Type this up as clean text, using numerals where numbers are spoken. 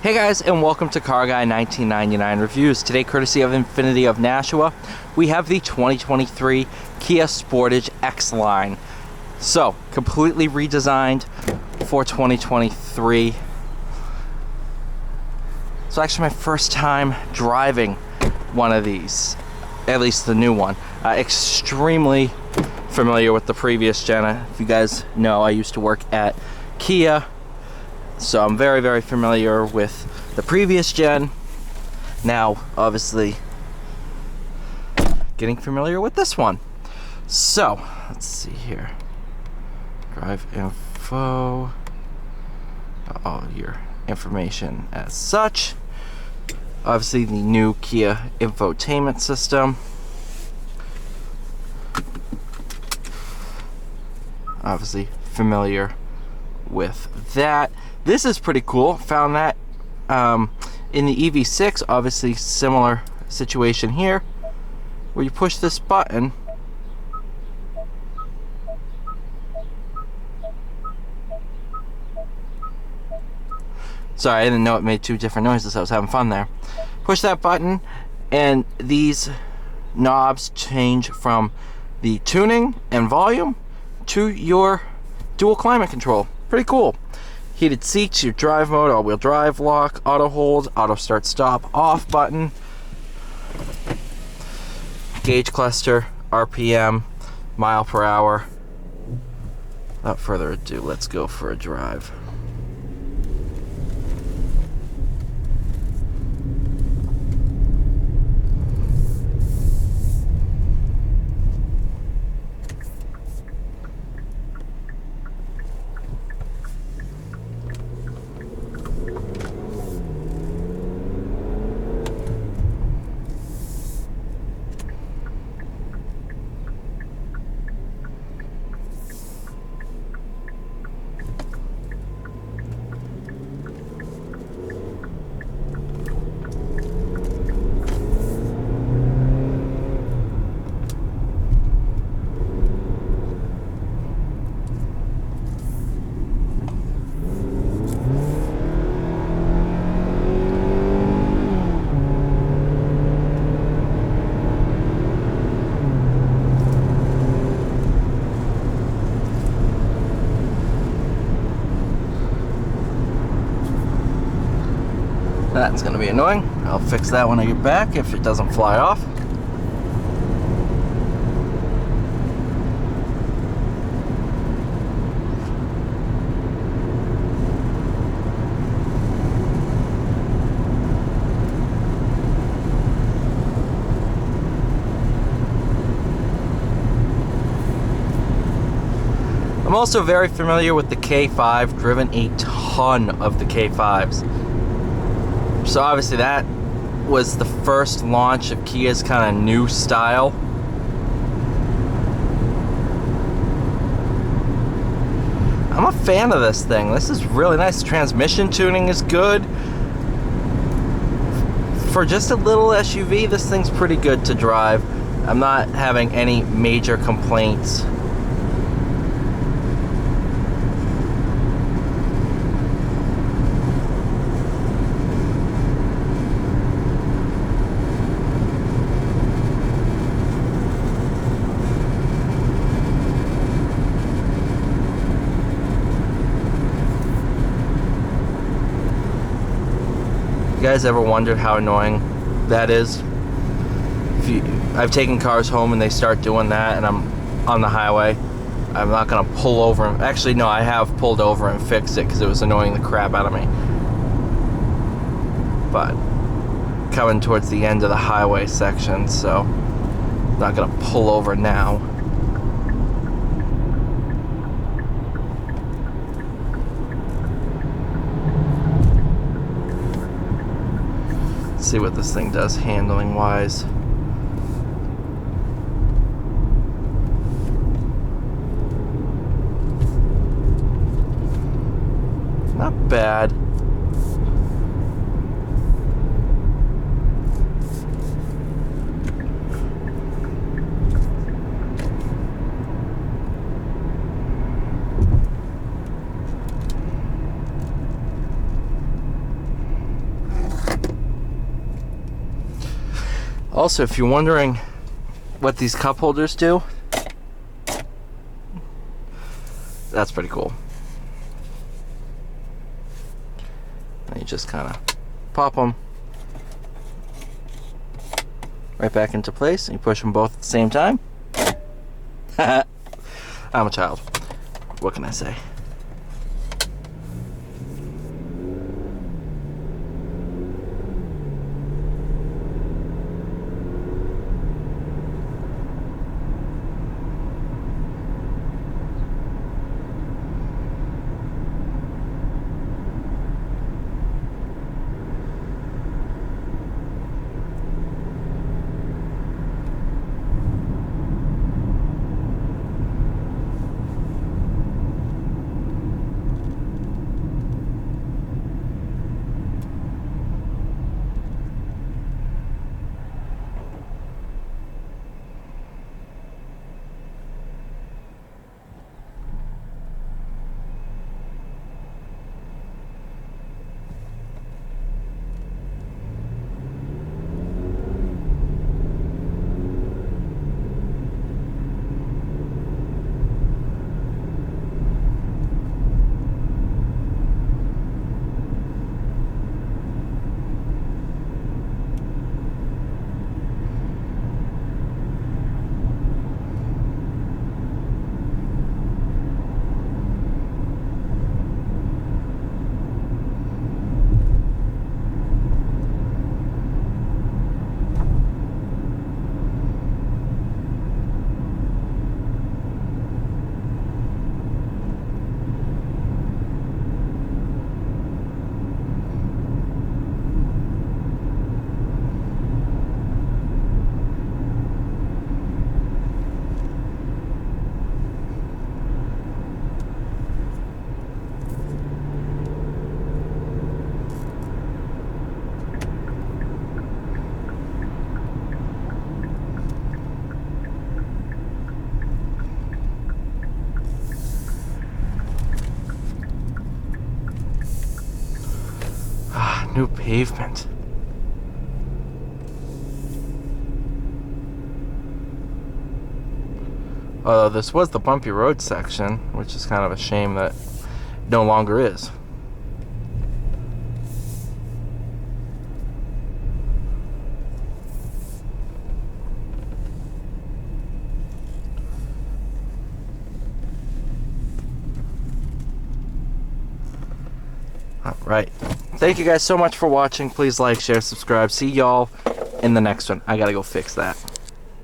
Hey guys, and welcome to Car Guy 1999 Reviews. Today, courtesy of INFINITI of Nashua, we have the 2023 Kia Sportage X line. So, completely redesigned for 2023. So actually my first time driving one of these, at least the new one. Extremely familiar with the previous gen. If you guys know, I used to work at Kia. So I'm very, very familiar with the previous gen. Now, obviously, getting familiar with this one. So, let's see here. Drive info. All your information as such. Obviously, the new Kia infotainment system. Obviously, familiar with that. This is pretty cool. Found that in the EV6, obviously similar situation here, where you push this button sorry, I didn't know it made two different noises. I was having fun there. Push that button and these knobs change from the tuning and volume to your dual climate control. Pretty cool. Heated seats, your drive mode, all-wheel drive, lock, auto hold, auto start stop, off button, gauge cluster, RPM, mile per hour. Without further ado, let's go for a drive. That's going to be annoying. I'll fix that when I get back if it doesn't fly off. I'm also very familiar with the K5, driven a ton of the K5s. So obviously that was the first launch of Kia's kind of new style. I'm a fan of this thing. This is really nice. Transmission tuning is good. For just a little SUV, this thing's pretty good to drive. I'm not having any major complaints. You guys ever wondered how annoying that is? I've taken cars home and they start doing that and I'm on the highway. I'm not gonna pull over and, actually no, I have pulled over and fixed it because it was annoying the crap out of me. But coming towards the end of the highway section, so I'm not gonna pull over now. See what this thing does handling wise. Not bad. Also, if you're wondering what these cup holders do, that's pretty cool. And you just kind of pop them right back into place, and you push them both at the same time. I'm a child. What can I say? New pavement. Although this was the bumpy road section, which is kind of a shame that no longer is. Alright. Thank you guys so much for watching. Please like, share, subscribe. See y'all in the next one. I gotta go fix that.